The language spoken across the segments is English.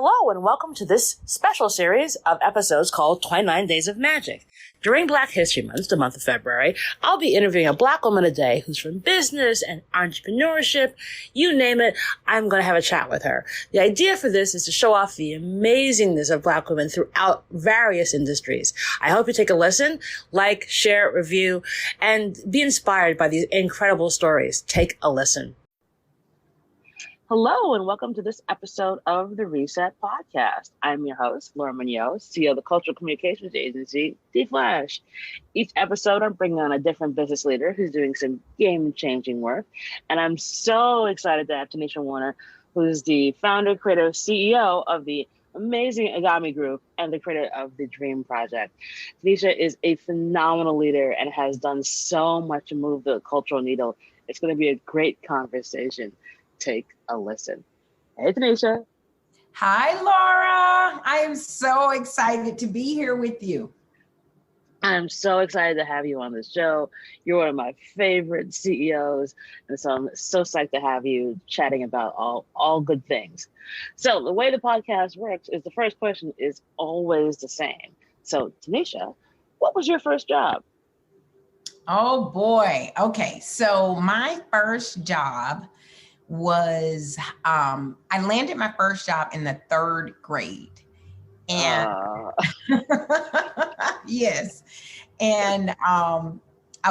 Hello and welcome to this special series of episodes called 29 Days of Magic. During Black History Month, the month of February, I'll be interviewing a Black woman a day who's from business and entrepreneurship. You name it, I'm going to have a chat with her. The idea for this is to show off the amazingness of Black women throughout various industries. I hope you take a listen, like, share, review, and be inspired by these incredible stories. Take a listen. Hello, and welcome to this episode of the Reset Podcast. I'm your host, Laura Munoz, CEO of the cultural communications agency, D-Flash. Each episode, I'm bringing on a different business leader who's doing some game-changing work. And I'm so excited to have Teneshia J, who's the founder, creator, CEO of the amazing EGAMI Group and the creator of the Dream Project. Teneshia is a phenomenal leader and has done so much to move the cultural needle. It's going to be a great conversation. Take a listen. Hey, Teneshia. Hi, Laura. I am so excited to be here with you. I'm so excited to have you on the show. You're one of my favorite CEOs. And so I'm so psyched to have you chatting about all good things. So the way the podcast works is the first question is always the same. So Teneshia, what was your first job? Oh boy. Okay. So my first job was, I landed my first job in the 3rd grade. And yes. And I'll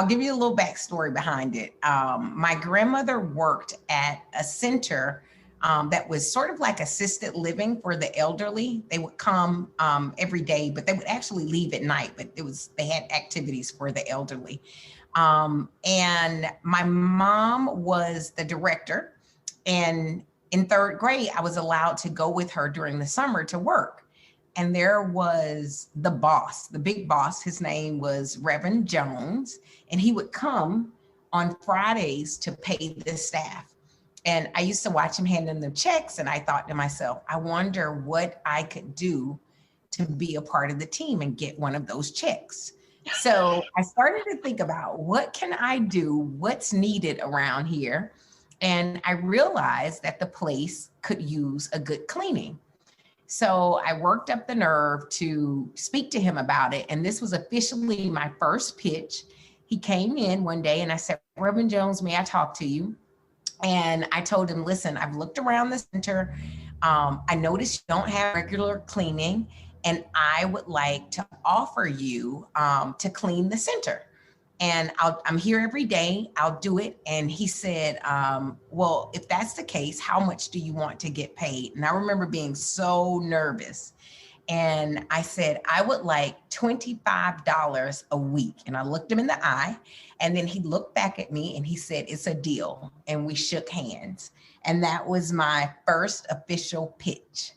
give you a little backstory behind it. My grandmother worked at a center that was sort of like assisted living for the elderly. They would come every day, but they would actually leave at night, but they had activities for the elderly. And my mom was the director. And in 3rd grade, I was allowed to go with her during the summer to work. And there was the boss, the big boss. His name was Reverend Jones. And he would come on Fridays to pay the staff. And I used to watch him hand them the checks. And I thought to myself, I wonder what I could do to be a part of the team and get one of those checks. So I started to think about what can I do? What's needed around here? And I realized that the place could use a good cleaning. So I worked up the nerve to speak to him about it. And this was officially my first pitch. He came in one day and I said, Reverend Jones, may I talk to you? And I told him, listen, I've looked around the center. I noticed you don't have regular cleaning. And I would like to offer you to clean the center. And I'm here every day, I'll do it. And he said, well, if that's the case, how much do you want to get paid? And I remember being so nervous. And I said, I would like $25 a week. And I looked him in the eye. And then he looked back at me and he said, it's a deal. And we shook hands. And that was my first official pitch.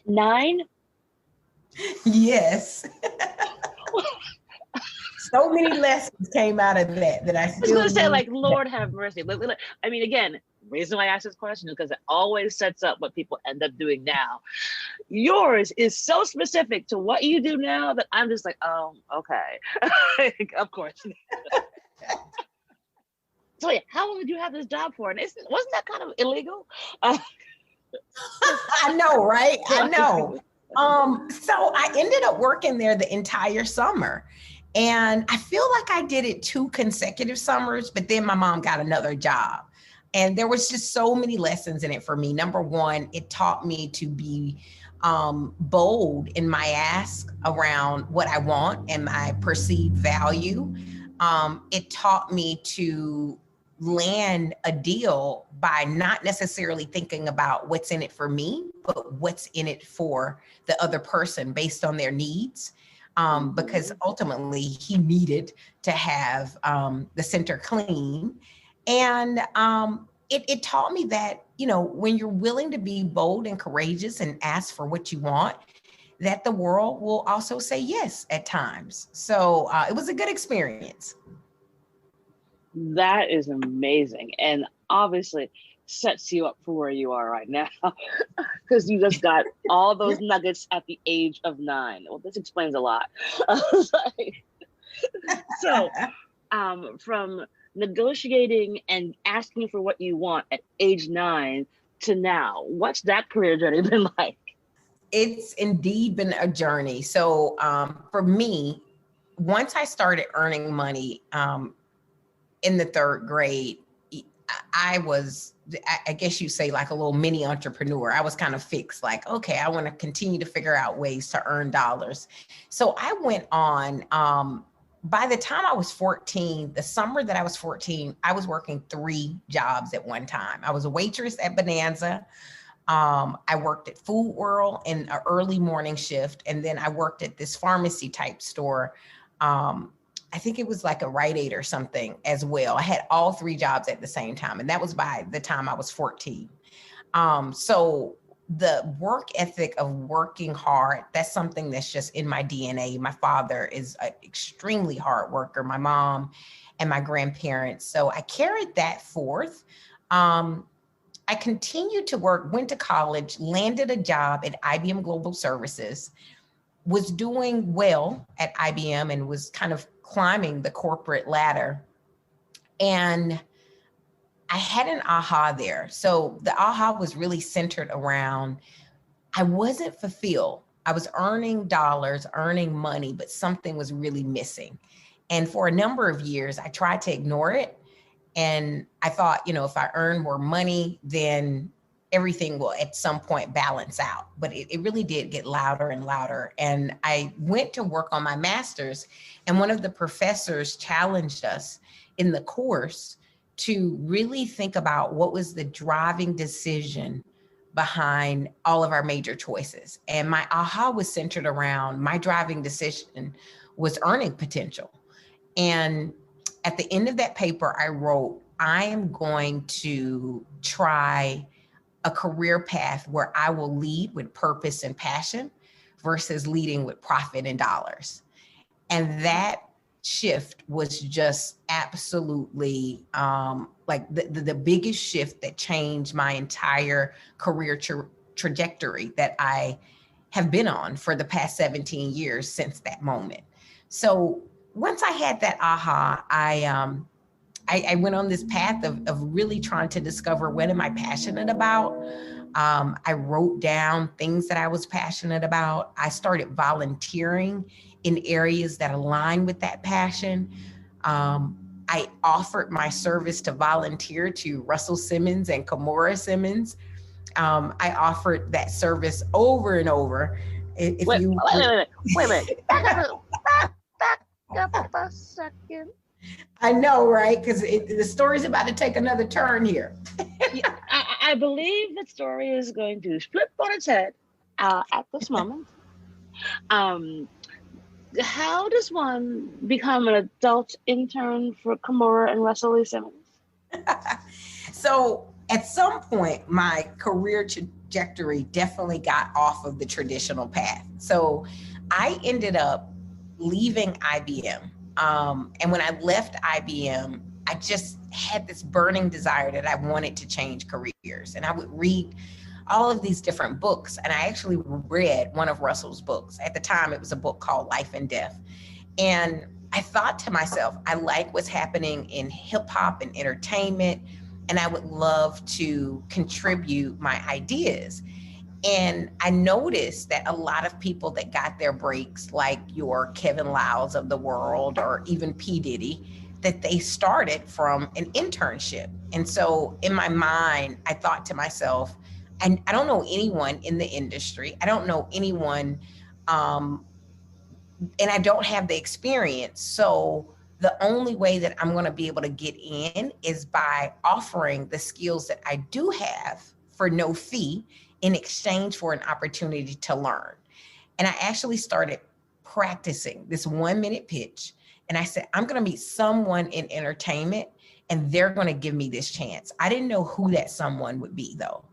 9? Yes. So many lessons came out of that I still. I was going to say, like, Lord have mercy. I mean, again, the reason why I ask this question is because it always sets up what people end up doing now. Yours is so specific to what you do now that I'm just like, oh, okay. Of course. So yeah, how long did you have this job for? And wasn't that kind of illegal? I know, right? I know. So I ended up working there the entire summer. And I feel like I did it 2 consecutive summers, but then my mom got another job. And there was just so many lessons in it for me. Number one, it taught me to be bold in my ask around what I want and my perceived value. It taught me to land a deal by not necessarily thinking about what's in it for me, but what's in it for the other person based on their needs. Because ultimately he needed to have the center clean. And it taught me that, when you're willing to be bold and courageous and ask for what you want, that the world will also say yes at times. So it was a good experience. That is amazing. And obviously sets you up for where you are right now because you just got all those nuggets at the age of 9. Well, this explains a lot. So from negotiating and asking for what you want at age 9 to now. What's that career journey been like? It's indeed been a journey. So for me, once I started earning money in the third grade, I was, I guess you say, like a little mini entrepreneur. I was kind of fixed, like, okay, I want to continue to figure out ways to earn dollars. So I went on, by the time I was 14, the summer that I was 14, I was working 3 jobs at one time. I was a waitress at Bonanza. I worked at Food World in an early morning shift. And then I worked at this pharmacy type store. I think it was like a Rite Aid or something as well. I had all 3 jobs at the same time. And that was by the time I was 14. So the work ethic of working hard, that's something that's just in my DNA. My father is an extremely hard worker, my mom and my grandparents. So I carried that forth. I continued to work, went to college, landed a job at IBM Global Services, was doing well at IBM and was kind of climbing the corporate ladder. And I had an aha there. So the aha was really centered around, I wasn't fulfilled. I was earning dollars, earning money, but something was really missing. And for a number of years, I tried to ignore it. And I thought, if I earn more money, then everything will at some point balance out. But it really did get louder and louder. And I went to work on my master's, and one of the professors challenged us in the course to really think about what was the driving decision behind all of our major choices. And my aha was centered around, my driving decision was earning potential. And at the end of that paper, I wrote, I am going to try a career path where I will lead with purpose and passion versus leading with profit and dollars. And that shift was just absolutely like the biggest shift that changed my entire career trajectory that I have been on for the past 17 years since that moment. So once I had that aha, I went on this path of really trying to discover, what am I passionate about? I wrote down things that I was passionate about. I started volunteering in areas that align with that passion. I offered my service to volunteer to Russell Simmons and Kimora Simmons. I offered that service over and over. Wait a minute. Back up a second. I know, right? Because the story's about to take another turn here. Yeah, I believe the story is going to flip on its head at this moment. How does one become an adult intern for Kimora and Russell Simmons? So at some point, my career trajectory definitely got off of the traditional path. So I ended up leaving IBM. And when I left IBM, I just had this burning desire that I wanted to change careers. And I would read all of these different books. And I actually read one of Russell's books. At the time, it was a book called Life and Death. And I thought to myself, I like what's happening in hip hop and entertainment, and I would love to contribute my ideas. And I noticed that a lot of people that got their breaks, like your Kevin Lyles of the world, or even P. Diddy, that they started from an internship. And so in my mind, I thought to myself, I don't know anyone in the industry. I don't know anyone, and I don't have the experience. So the only way that I'm going to be able to get in is by offering the skills that I do have for no fee in exchange for an opportunity to learn. And I actually started practicing this 1-minute pitch. And I said, I'm going to meet someone in entertainment and they're going to give me this chance. I didn't know who that someone would be though.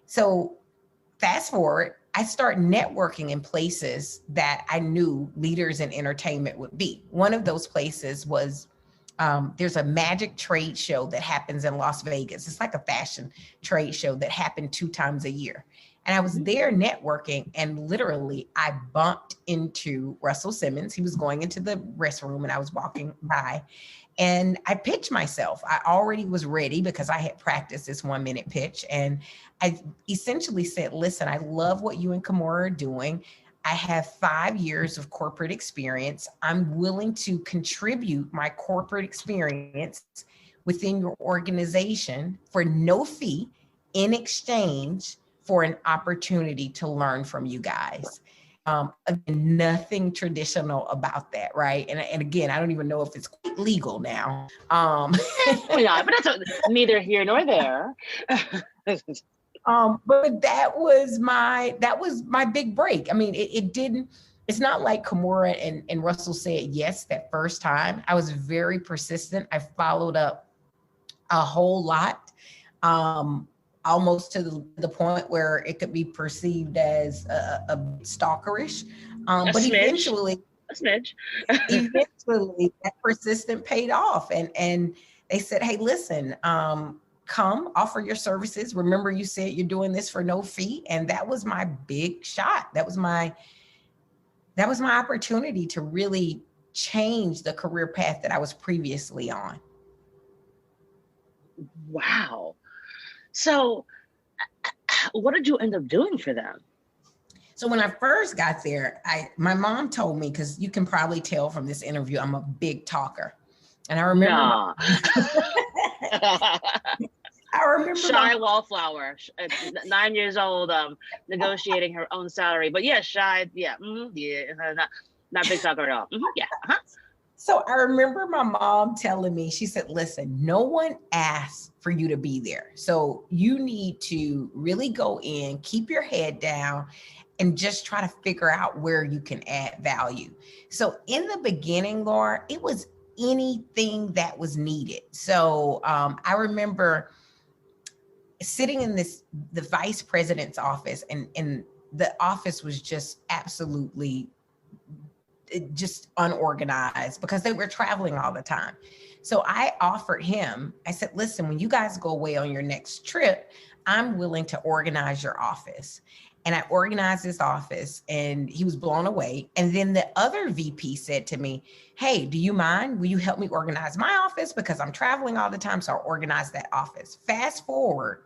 So fast forward, I start networking in places that I knew leaders in entertainment would be. One of those places was there's a magic trade show that happens in Las Vegas. It's like a fashion trade show that happened 2 times a year. And I was there networking, and literally I bumped into Russell Simmons. He was going into the restroom and I was walking by, and I pitched myself. I already was ready because I had practiced this 1-minute pitch. And I essentially said, listen, I love what you and Kimura are doing. I have 5 years of corporate experience. I'm willing to contribute my corporate experience within your organization for no fee in exchange for an opportunity to learn from you guys. Again, nothing traditional about that, right? And again, I don't even know if it's quite legal now. Yeah, but that's neither here nor there. But that was my big break. I mean, it didn't. It's not like Kimura and Russell said yes that first time. I was very persistent. I followed up a whole lot. Almost to the point where it could be perceived as a stalkerish. But eventually, a smidge. Eventually that persistent paid off. And they said, hey, listen, come offer your services. Remember, you said you're doing this for no fee. And that was my big shot. That was my opportunity to really change the career path that I was previously on. Wow. So what did you end up doing for them? So when I first got there, my mom told me, because you can probably tell from this interview, I'm a big talker. And I remember, I remember shy wallflower, 9 years old, negotiating her own salary. But yeah, shy, yeah, not big talker at all. Yeah. So I remember my mom telling me, she said, listen, no one asked for you to be there. So you need to really go in, keep your head down, and just try to figure out where you can add value. So in the beginning, Laura, it was anything that was needed. So I remember sitting in the vice president's office, and the office was just absolutely just unorganized because they were traveling all the time. So I offered him, I said, listen, when you guys go away on your next trip, I'm willing to organize your office. And I organized his office, and he was blown away. And then the other VP said to me, hey, do you mind? Will you help me organize my office? Because I'm traveling all the time. So I organized that office. Fast forward,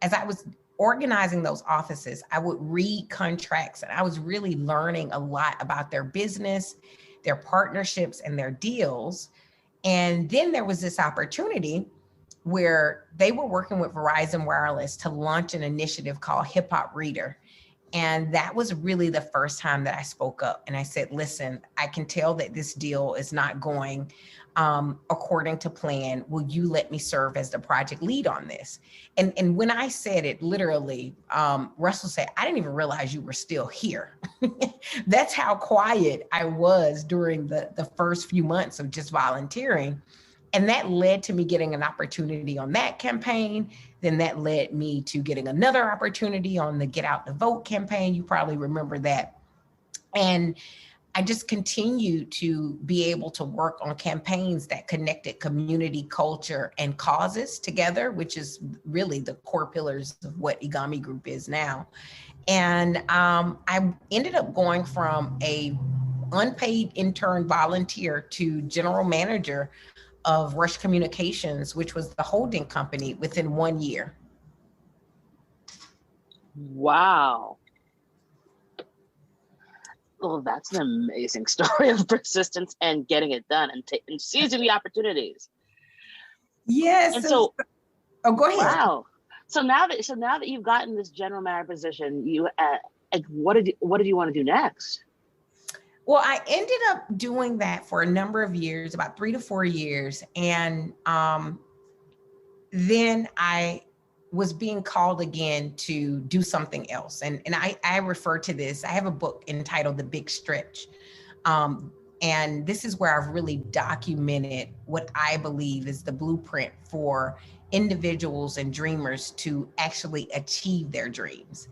as I was organizing those offices, I would read contracts, and I was really learning a lot about their business, their partnerships, and their deals. And then there was this opportunity where they were working with Verizon Wireless to launch an initiative called Hip Hop Reader. And that was really the first time that I spoke up. And I said, listen, I can tell that this deal is not going according to plan. Will you let me serve as the project lead on this? And when I said it, literally, Russell said, I didn't even realize you were still here. That's how quiet I was during the first few months of just volunteering. And that led to me getting an opportunity on that campaign. Then that led me to getting another opportunity on the Get Out the Vote campaign. You probably remember that. And I just continued to be able to work on campaigns that connected community, culture, and causes together, which is really the core pillars of what EGAMI Group is now. And I ended up going from a unpaid intern volunteer to general manager of Rush Communications, which was the holding company, within 1 year. Wow. Well, that's an amazing story of persistence and getting it done and seizing the opportunities. Yes. And so, go ahead. Wow. So now that you've gotten this general manager position, what did you want to do next? Well, I ended up doing that for a number of years, about 3 to 4 years. And then I was being called again to do something else. And I refer to this, I have a book entitled The Big Stretch. And this is where I've really documented what I believe is the blueprint for individuals and dreamers to actually achieve their dreams.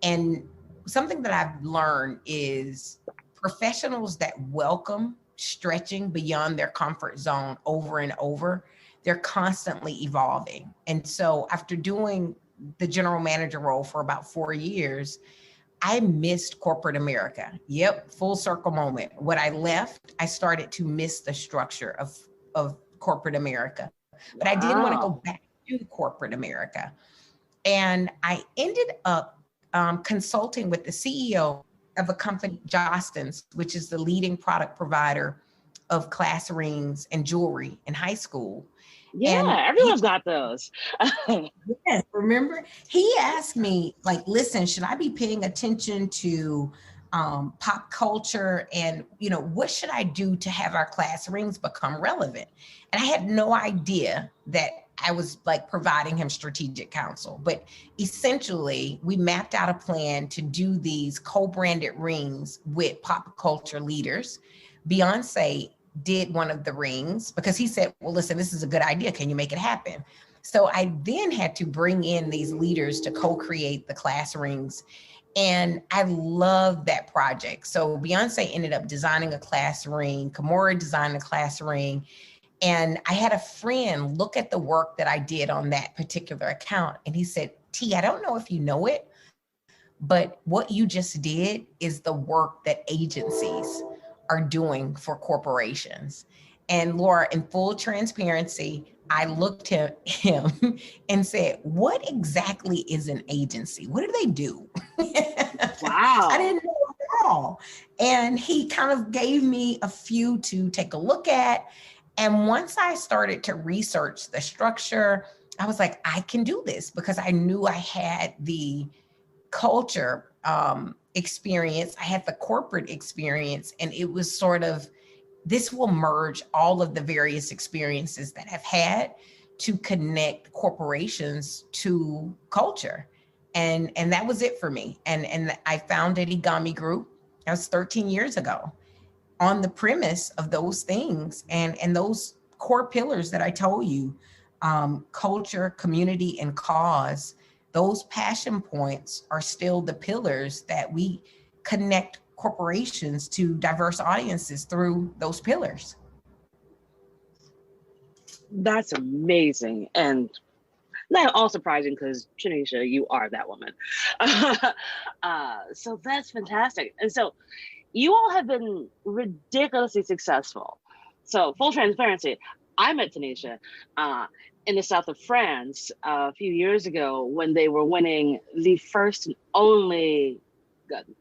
And something that I've learned is professionals that welcome stretching beyond their comfort zone over and over. They're constantly evolving. And so after doing the general manager role for about 4 years, I missed corporate America. Yep, full circle moment. When I left, I started to miss the structure of corporate America. But I didn't want to go back to corporate America. And I ended up consulting with the CEO of a company, Jostens, which is the leading product provider of class rings and jewelry in high school. Yeah, everyone's got those. Yes, remember? He asked me, like, listen, should I be paying attention to pop culture? And, what should I do to have our class rings become relevant? And I had no idea that I was like providing him strategic counsel. But essentially, we mapped out a plan to do these co-branded rings with pop culture leaders. Beyonce did one of the rings because he said, well, listen, this is a good idea. Can you make it happen? So I then had to bring in these leaders to co-create the class rings. And I love that project. So Beyonce ended up designing a class ring. Kimora designed a class ring. And I had a friend look at the work that I did on that particular account. And he said, T, I don't know if you know it, but what you just did is the work that agencies are doing for corporations. And Laura, in full transparency, I looked at him and said, what exactly is an agency? What do they do? Wow. I didn't know at all. And he kind of gave me a few to take a look at. And once I started to research the structure, I was like, I can do this because I knew I had the culture experience. I had the corporate experience, and it was sort of, this will merge all of the various experiences that I've had to connect corporations to culture. And that was it for me. And I founded EGAMI Group. That was 13 years ago on the premise of those things and those core pillars that I told you, culture, community, and cause. Those passion points are still the pillars that we connect corporations to diverse audiences through those pillars. That's amazing. And not all surprising because Teneshia, you are that woman. So that's fantastic. And so you all have been ridiculously successful. So full transparency, I met Teneshia in the south of France a few years ago when they were winning the first and only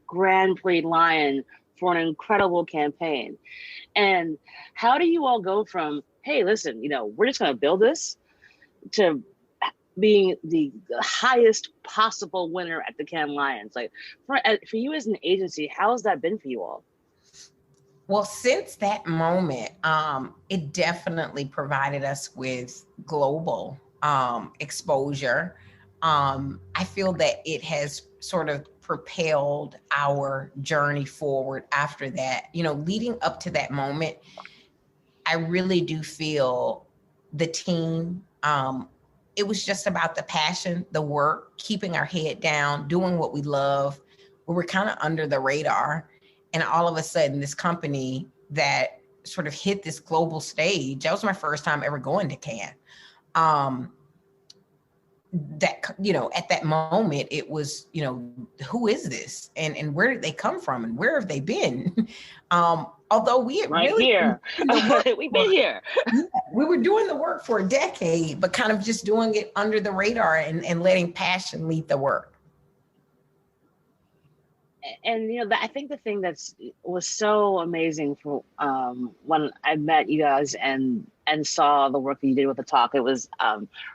Grand Prix Lion for an incredible campaign. And how do you all go from, hey, listen, we're just going to build this, to being the highest possible winner at the Cannes Lions? Like for you as an agency, how has that been for you all? Well, since that moment, it definitely provided us with global exposure. I feel that it has sort of propelled our journey forward after that. Leading up to that moment, I really do feel the team, it was just about the passion, the work, keeping our head down, doing what we love. We were kind of under the radar. And all of a sudden, this company that sort of hit this global stage, that was my first time ever going to Cannes. At that moment, it was, who is this? And where did they come from? And where have they been? Although we had right really here. We've been here. We were doing the work for a decade, but kind of just doing it under the radar and letting passion lead the work. And I think the thing was so amazing for when I met you guys and saw the work that you did with the talk, it was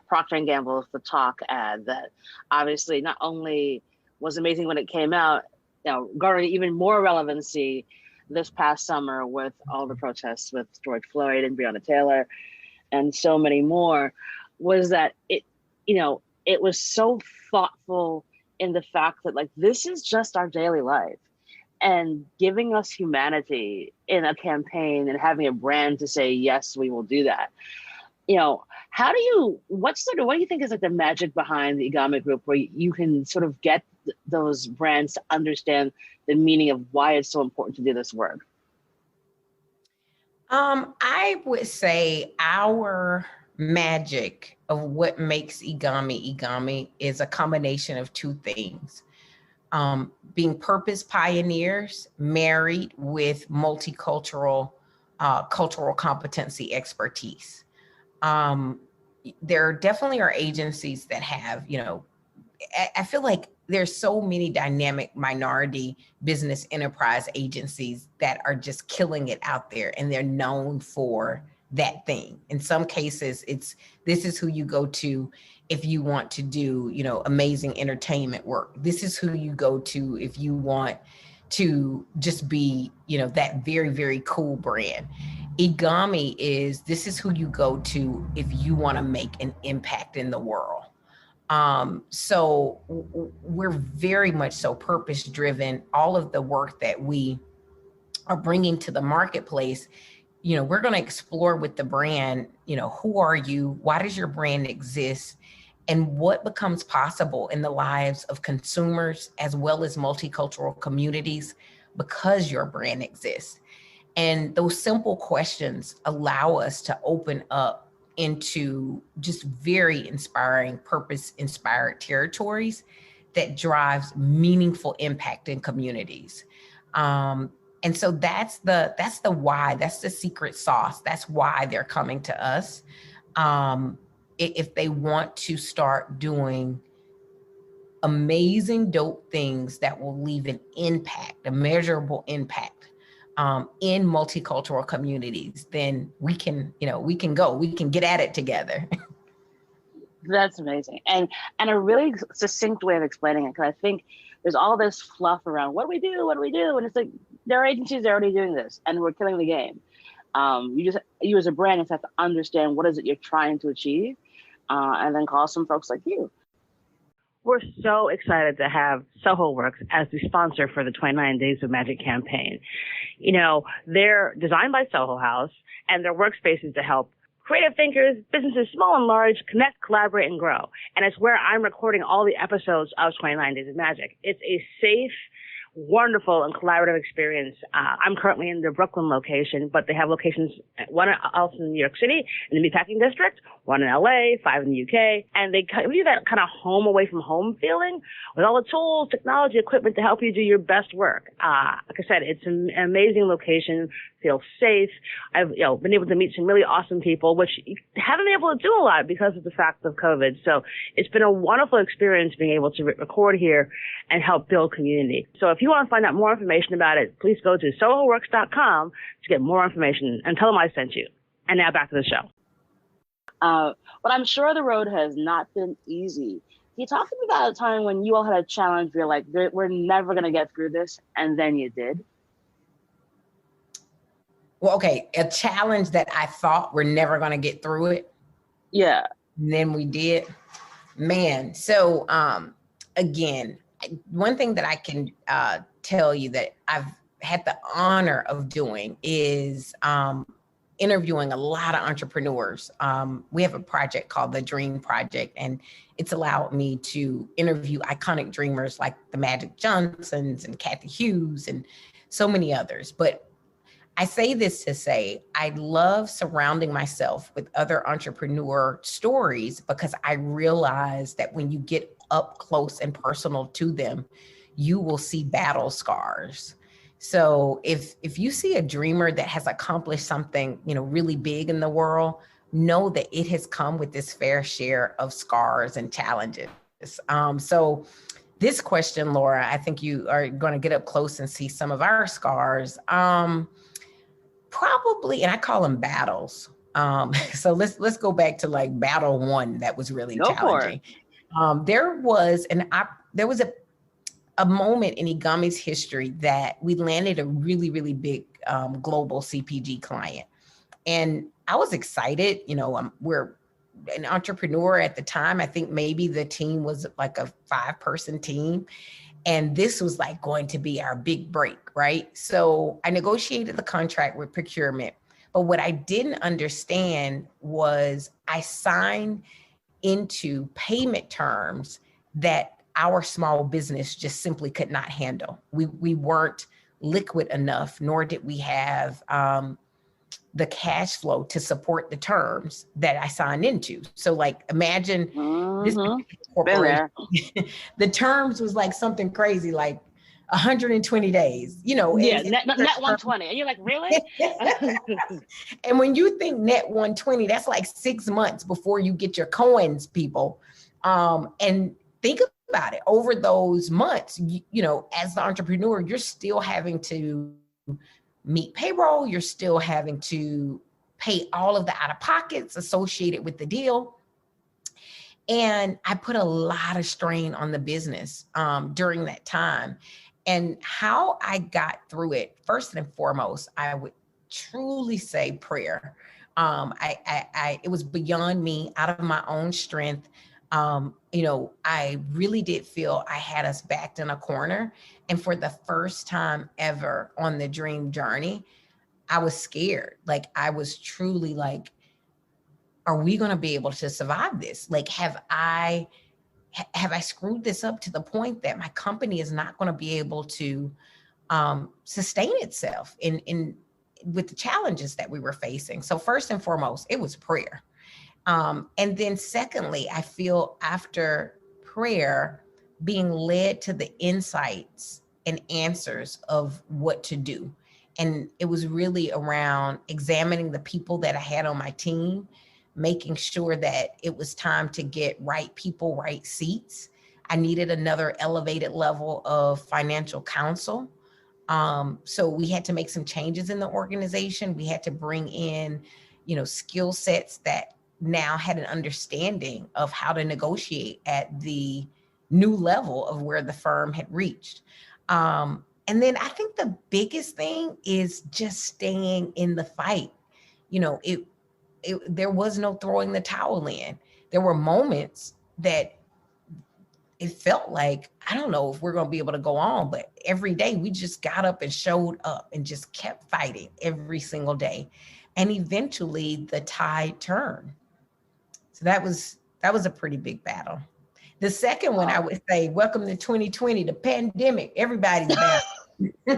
Procter & Gamble's The Talk ad that obviously not only was amazing when it came out, garnered even more relevancy this past summer with all the protests with George Floyd and Breonna Taylor and so many more, was that it was so thoughtful in the fact that this is just our daily life, and giving us humanity in a campaign and having a brand to say, yes, we will do that. What do you think is the magic behind the EGAMI Group, where you can sort of get those brands to understand the meaning of why it's so important to do this work? I would say our magic of what makes EGAMI is a combination of two things. Being purpose pioneers married with multicultural cultural competency expertise. Um, there definitely are agencies that have, I feel like there's so many dynamic minority business enterprise agencies that are just killing it out there, and they're known for that thing. In some cases, this is who you go to if you want to do, amazing entertainment work. This is who you go to if you want to just be, that very, very cool brand. This is who you go to if you want to make an impact in the world. So we're very much so purpose driven. All of the work that we are bringing to the marketplace, we're going to explore with the brand, who are you? Why does your brand exist? And what becomes possible in the lives of consumers as well as multicultural communities because your brand exists. And those simple questions allow us to open up into just very inspiring, purpose-inspired territories that drives meaningful impact in communities. And so that's the why, that's the secret sauce. That's why they're coming to us. If they want to start doing amazing, dope things that will leave an impact, a measurable impact in multicultural communities, then we can get at it together. That's amazing. And a really succinct way of explaining it, because I think there's all this fluff around what do we do? And it's like, there are agencies that are already doing this and we're killing the game. You as a brand just have to understand what is it you're trying to achieve, and then call some folks like you. We're so excited to have Soho Works as the sponsor for the 29 Days of Magic campaign. They're designed by Soho House, and their workspaces to help creative thinkers, businesses small and large, connect, collaborate, and grow. And it's where I'm recording all the episodes of 29 Days of Magic. It's a safe, wonderful, and collaborative experience. I'm currently in the Brooklyn location, but they have locations, one else in New York City, in the Meatpacking District, one in LA, 5 in the UK, and they give you that kind of home away from home feeling with all the tools, technology, equipment to help you do your best work. Like I said, it's an amazing location, feels safe. I've been able to meet some really awesome people, which you haven't been able to do a lot because of the fact of COVID. So it's been a wonderful experience being able to record here and help build community. So if you want to find out more information about it, please go to sohoworks.com to get more information and tell them I sent you. And now back to the show. But I'm sure the road has not been easy. Can you talk to me about a time when you all had a challenge where you're like, we're never going to get through this, and then you did? Well, okay, a challenge that I thought we're never going to get through it. Yeah. And then we did. Man, so again, one thing that I can tell you that I've had the honor of doing is interviewing a lot of entrepreneurs. We have a project called the Dream Project, and it's allowed me to interview iconic dreamers like the Magic Johnsons and Kathy Hughes and so many others. But I say this to say, I love surrounding myself with other entrepreneur stories because I realize that when you get up close and personal to them, you will see battle scars. So if you see a dreamer that has accomplished something, really big in the world, know that it has come with this fair share of scars and challenges. So this question, Laura, I think you are going to get up close and see some of our scars. Probably, and I call them battles. So let's go back to like battle one that was really challenging. There was a moment in EGAMI's history that we landed a really, really big global CPG client. And I was excited, we're an entrepreneur at the time. I think maybe the team was like a 5-person team. And this was like going to be our big break, right? So I negotiated the contract with procurement. But what I didn't understand was I signed into payment terms that our small business just simply could not handle. We weren't liquid enough, nor did we have the cash flow to support the terms that I signed into. So like, imagine this Been corporation, there. the terms was like something crazy, like 120 days, you know. Yeah, And net 120. And you're like, really? and when you think net 120, that's like 6 months before you get your coins, people. And think about it, over those months, you know, as the entrepreneur, you're still having to meet payroll, you're still having to pay all of the out of pockets associated with the deal. And I put a lot of strain on the business during that time. And how I got through it, first and foremost, I would truly say prayer. It was beyond me, out of my own strength. You know, I really did feel I had us backed in a corner. And for the first time ever on the dream journey, I was scared. Like, I was truly like, are we going to be able to survive this? Like, have I screwed this up to the point that my company is not going to be able to sustain itself in with the challenges that we were facing? So first and foremost, it was prayer. And then secondly, I feel after prayer, being led to the insights and answers of what to do. And it was really around examining the people that I had on my team, making sure that it was time to get right people, right seats. I needed another elevated level of financial counsel. So we had to make some changes in the organization. We had to bring in, you know, skill sets that now had an understanding of how to negotiate at the new level of where the firm had reached. And then I think the biggest thing is just staying in the fight. You know, there was no throwing the towel in. There were moments that it felt like, I don't know if we're going to be able to go on, but every day we just got up and showed up and just kept fighting every single day. And eventually the tide turned. So that was a pretty big battle. The second one, I would say, welcome to 2020, the pandemic, everybody's back.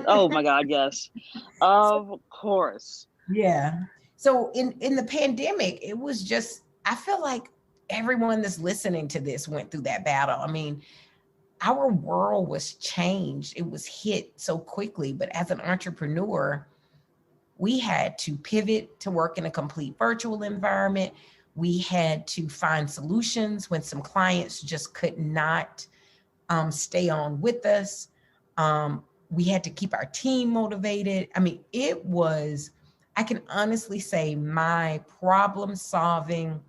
Oh my God, yes. Of course. Yeah. So in the pandemic, it was just, I feel like everyone that's listening to this went through that battle. I mean, our world was changed. It was hit so quickly, but as an entrepreneur, we had to pivot to work in a complete virtual environment. We had to find solutions when some clients just could not stay on with us. We had to keep our team motivated. I mean, I can honestly say my problem solving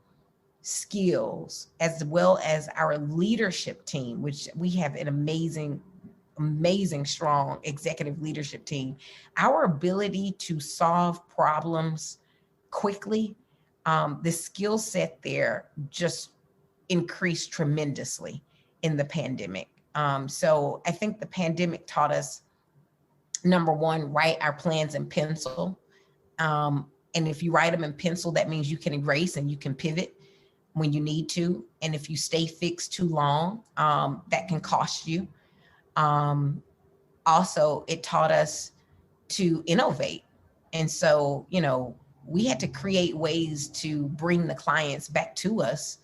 skills, as well as our leadership team, which we have an amazing, strong executive leadership team, our ability to solve problems quickly, the skill set there just increased tremendously in the pandemic. So I think the pandemic taught us, number one, write our plans in pencil. And if you write them in pencil, that means you can erase and you can pivot when you need to. And if you stay fixed too long, that can cost you. Also, it taught us to innovate. And so, you know, we had to create ways to bring the clients back to us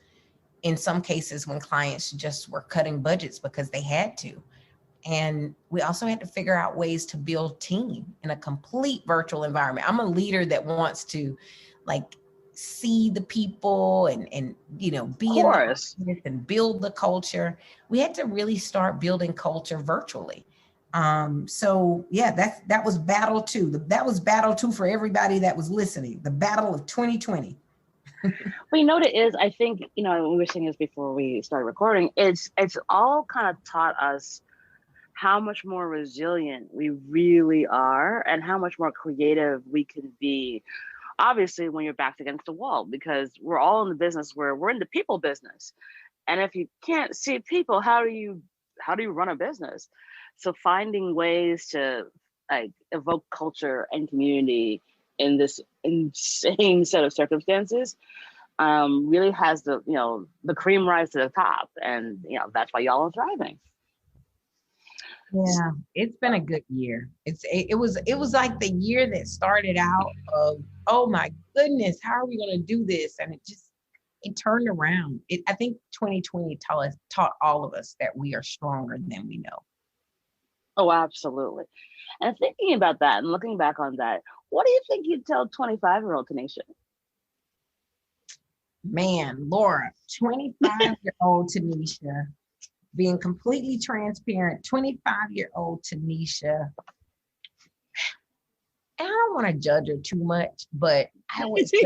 in some cases when clients just were cutting budgets because they had to. And we also had to figure out ways to build team in a complete virtual environment. I'm a leader that wants to like see the people and you know, be in the office and build the culture. We had to really start building culture virtually. So yeah, that was battle two. That was battle two for everybody that was listening. The battle of 2020. Well, you know what it is? I think, you know, we were saying this before we started recording, it's all kind of taught us how much more resilient we really are and how much more creative we can be. Obviously, when you're backed against the wall, because we're all in the business where we're in the people business. And if you can't see people, how do you run a business? So finding ways to like evoke culture and community in this insane set of circumstances really has the cream rise to the top. And, you know, that's why y'all are thriving. Yeah, it's been a good year. It was like the year that started out of, oh my goodness, how are we going to do this? And it turned around. I think 2020 taught all of us that we are stronger than we know. Oh, absolutely. And thinking about that and looking back on that, what do you think you'd tell 25-year-old Tanisha? Man, Laura, 25-year-old Tanisha, being completely transparent, 25-year-old Tanisha, and I don't want to judge her too much, but I would say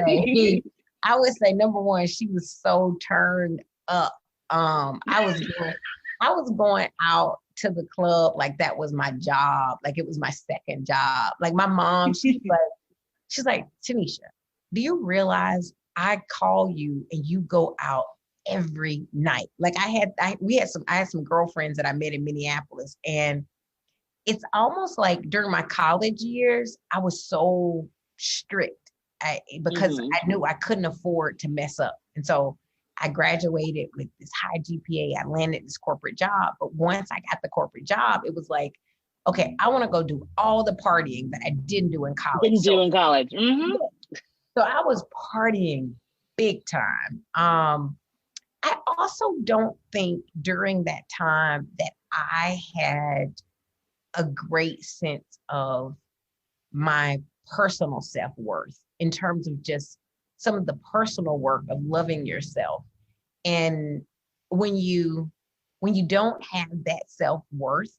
number one, she was so turned up. I was going out to the club like that was my job, like it was my second job. Like my mom, she's like, Tanisha, do you realize I call you and you go out every night? Like I had some girlfriends that I met in Minneapolis, and it's almost like during my college years, I was so strict because I knew I couldn't afford to mess up. And so I graduated with this high GPA. I landed this corporate job. But once I got the corporate job, it was like, okay, I want to go do all the partying that I didn't do in college. Didn't do in college. So I was partying big time. I also don't think during that time that I had a great sense of my personal self-worth in terms of just some of the personal work of loving yourself. And when you don't have that self-worth,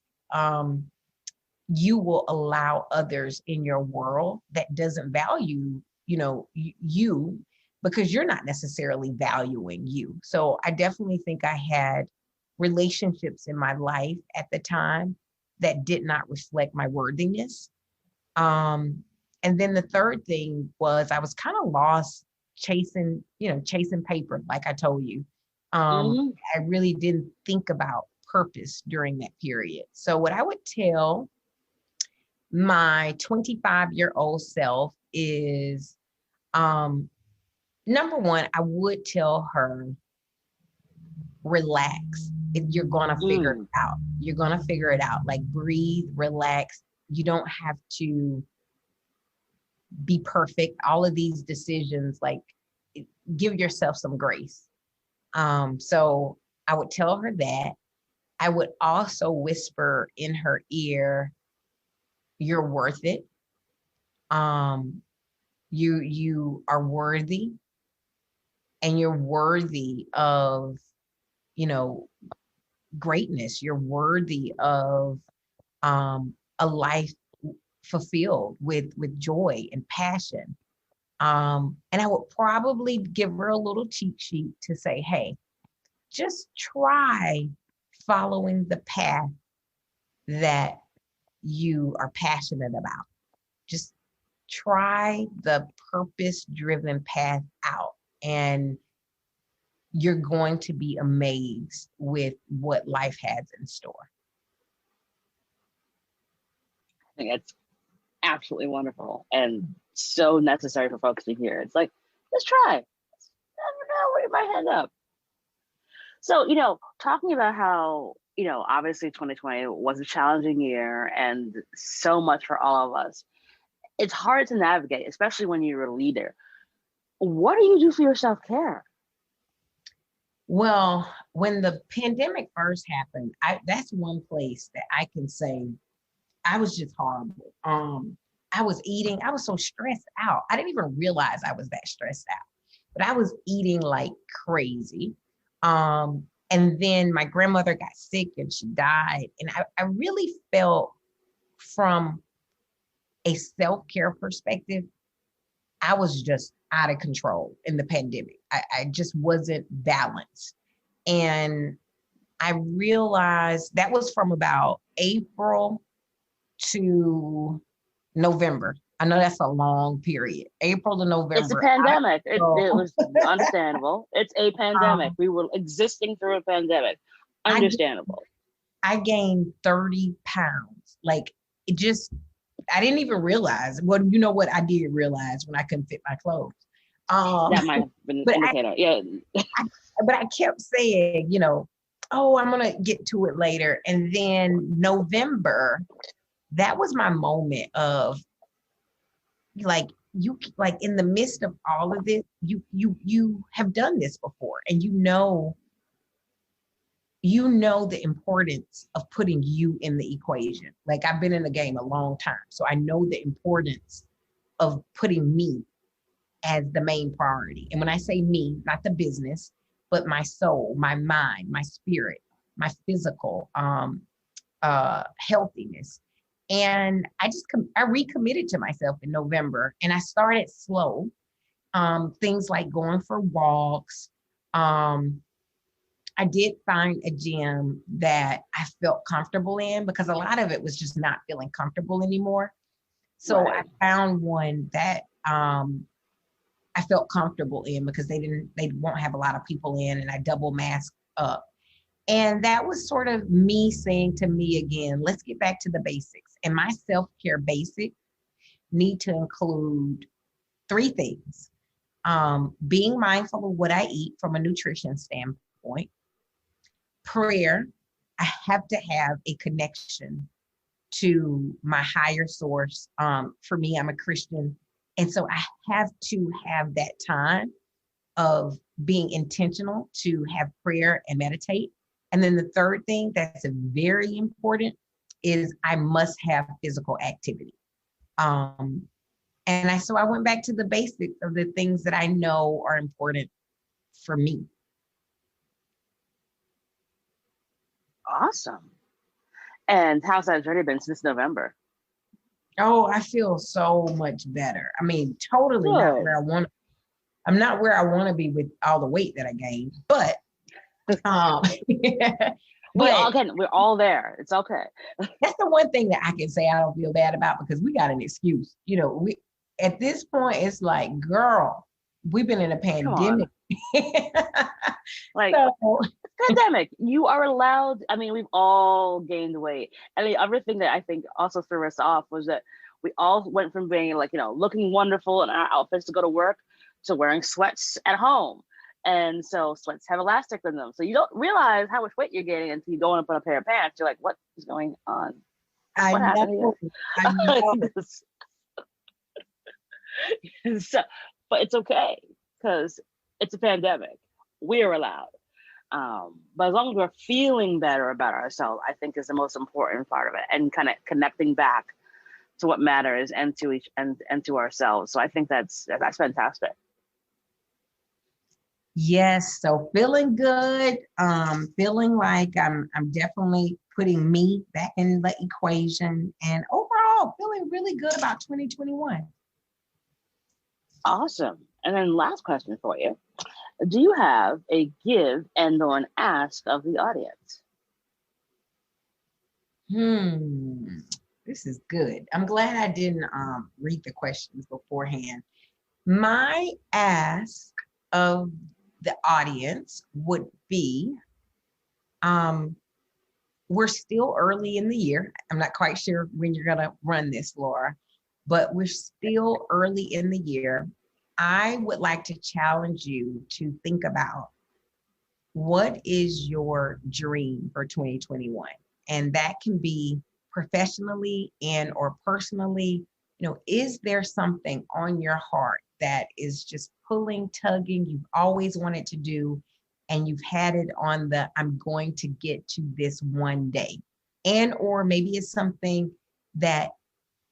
you will allow others in your world that doesn't value, you, because you're not necessarily valuing you. So I definitely think I had relationships in my life at the time that did not reflect my worthiness. And then the third thing was I was kind of lost chasing paper, like I told you. I really didn't think about purpose during that period. So what I would tell my 25-year-old self is, number one, I would tell her, relax. You're going to figure it out. You're going to figure it out. Like breathe, relax. You don't have to be perfect. All of these decisions, like give yourself some grace. So I would tell her that. I would also whisper in her ear, you're worth it. You are worthy, and you're worthy of, greatness. You're worthy of a life fulfilled with joy and passion. And I would probably give her a little cheat sheet to say, hey, just try following the path that you are passionate about. Just try the purpose-driven path out, and you're going to be amazed with what life has in store. I think it's absolutely wonderful and so necessary for folks to hear. It's like, let's try. Never know where you might end up. So, talking about how, obviously 2020 was a challenging year and so much for all of us. It's hard to navigate, especially when you're a leader. What do you do for your self-care? Well, when the pandemic first happened, that's one place that I can say I was just horrible. I was so stressed out. I didn't even realize I was that stressed out, but I was eating like crazy. And then my grandmother got sick and she died. And I really felt, from a self-care perspective, I was just out of control in the pandemic. I just wasn't balanced. And I realized that was from about April to November. I know that's a long period. April to November. It's a pandemic. It was understandable. It's a pandemic. We were existing through a pandemic. Understandable. I gained 30 pounds. Like I didn't even realize. Well, you know what I did realize when I couldn't fit my clothes. That might have been an indicator. Yeah. But I kept saying, Oh, I'm gonna get to it later. And then November, that was my moment of like you like in the midst of all of this, you have done this before, and you know the importance of putting you in the equation. Like I've been in the game a long time, so I know the importance of putting me as the main priority. And when I say me, not the business, but my soul, my mind, my spirit, my physical healthiness. And I recommitted to myself in November, and I started slow. Things like going for walks. I did find a gym that I felt comfortable in, because a lot of it was just not feeling comfortable anymore. So I Right. found one that I felt comfortable in, because they won't have a lot of people in, and I double mask up. And that was sort of me saying to me again, let's get back to the basics. And my self-care basics need to include three things. Being mindful of what I eat from a nutrition standpoint, prayer. I have to have a connection to my higher source. For me, I'm a Christian. And so I have to have that time of being intentional to have prayer and meditate. And then the third thing that's very important is I must have physical activity. Um, so I went back to the basics of the things that I know are important for me. Awesome. And how's that journey been since November? Oh, I feel so much better. I mean, totally not Good. where I want. I'm not where I want to be with all the weight that I gained, but um, but We're all there. It's okay. that's the one thing that I can say I don't feel bad about, because we got an excuse. We at this point it's like, girl, we've been in a Come on. pandemic. Like, So pandemic, you are allowed. I mean, we've all gained weight. And the other thing that I think also threw us off was that we all went from being like, looking wonderful in our outfits to go to work to wearing sweats at home. And so sweats have elastic in them. So you don't realize how much weight you're gaining until you go and put a pair of pants. You're like, what is going on? I What happened know, I know. here? So, but it's okay because it's a pandemic. We're allowed. But as long as we're feeling better about ourselves, I think is the most important part of it, and kind of connecting back to what matters and to and to ourselves. So I think that's fantastic. Yes, so feeling good, feeling like I'm definitely putting me back in the equation, and overall feeling really good about 2021. Awesome. And then last question for you: do you have a give and or an ask of the audience? This is good. I'm glad I didn't read the questions beforehand. My ask of the audience would be, we're still early in the year. I'm not quite sure when you're gonna run this, Laura, but we're still early in the year. I would like to challenge you to think about, what is your dream for 2021? And that can be professionally and or personally. Is there something on your heart that is just pulling, tugging, you've always wanted to do, and you've had it on the I'm going to get to this one day? And or maybe it's something that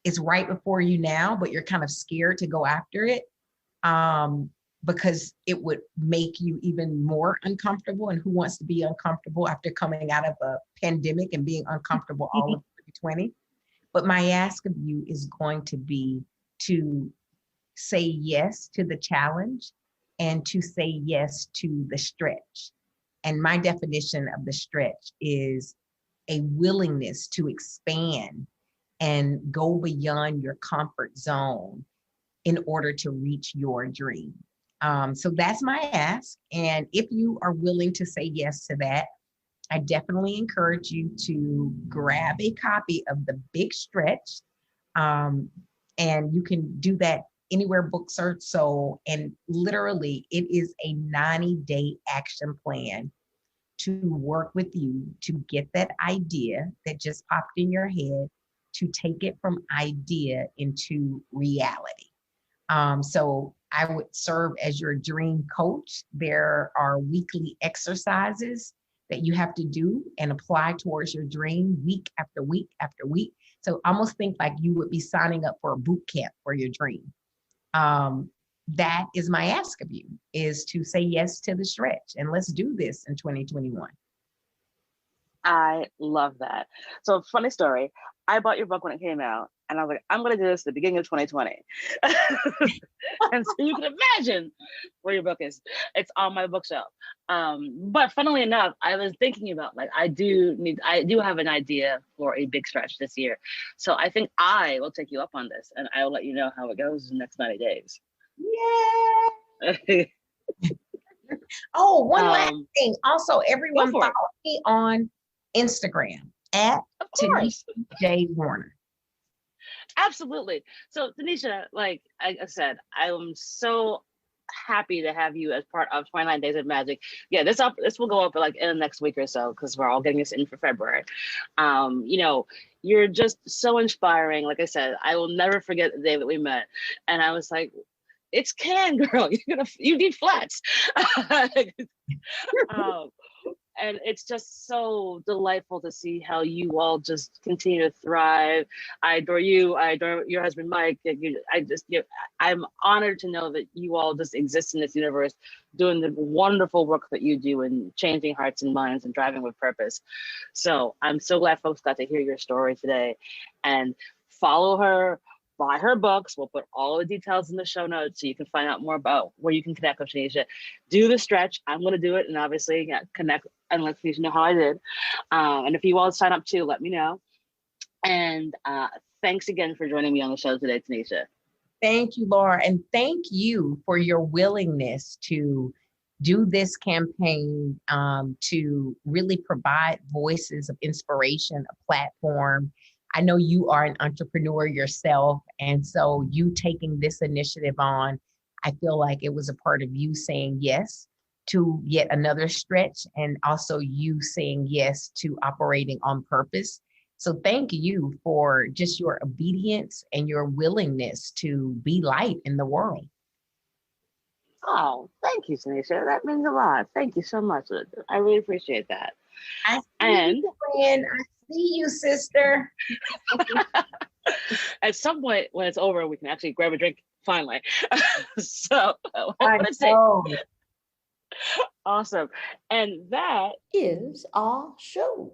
is right before you now, but you're kind of scared to go after it. Because it would make you even more uncomfortable. And who wants to be uncomfortable after coming out of a pandemic and being uncomfortable all of 2020? But my ask of you is going to be to say yes to the challenge and to say yes to the stretch. And my definition of the stretch is a willingness to expand and go beyond your comfort zone in order to reach your dream. So that's my ask. And if you are willing to say yes to that, I definitely encourage you to grab a copy of The Big Stretch. And you can do that anywhere books are sold. And literally, it is a 90-day action plan to work with you to get that idea that just popped in your head, to take it from idea into reality. So I would serve as your dream coach. There are weekly exercises that you have to do and apply towards your dream week after week after week. So almost think like you would be signing up for a boot camp for your dream. That is my ask of you, is to say yes to the stretch, and let's do this in 2021. I love that. So, funny story. I bought your book when it came out, and I was like, I'm going to do this at the beginning of 2020. And so you can imagine where your book is. It's on my bookshelf. But funnily enough, I was thinking about, like, I do have an idea for a big stretch this year. So I think I will take you up on this, and I will let you know how it goes in the next 90 days. Yeah. Oh, one last thing. Also, everyone follow me on Instagram at Teneshia J Warner. Absolutely. So, Teneshia, like I said, I am so happy to have you as part of 29 Days of Magic. Yeah, this will go up like in the next week or so, because we're all getting this in for February. You know, you're just so inspiring. Like I said, I will never forget the day that we met, and I was like, it's can, girl. You need flats. And it's just so delightful to see how you all just continue to thrive. I adore you. I adore your husband, Mike. I'm honored to know that you all just exist in this universe, doing the wonderful work that you do and changing hearts and minds and driving with purpose. So I'm so glad folks got to hear your story today, and follow her. Buy her books. We'll put all the details in the show notes so you can find out more about where you can connect with Teneshia. Do the stretch. I'm going to do it, and obviously connect and let Teneshia know how I did. And if you all sign up too, let me know. And thanks again for joining me on the show today, Teneshia. Thank you, Laura. And thank you for your willingness to do this campaign, to really provide voices of inspiration, a platform. I know you are an entrepreneur yourself, and so you taking this initiative on, I feel like it was a part of you saying yes to yet another stretch, and also you saying yes to operating on purpose. So thank you for just your obedience and your willingness to be light in the world. Oh, thank you, Teneshia. That means a lot. Thank you so much. I really appreciate that. I see you, friend. I see you, sister. At some point when it's over, we can actually grab a drink finally. So let's see. Awesome. And that is our show.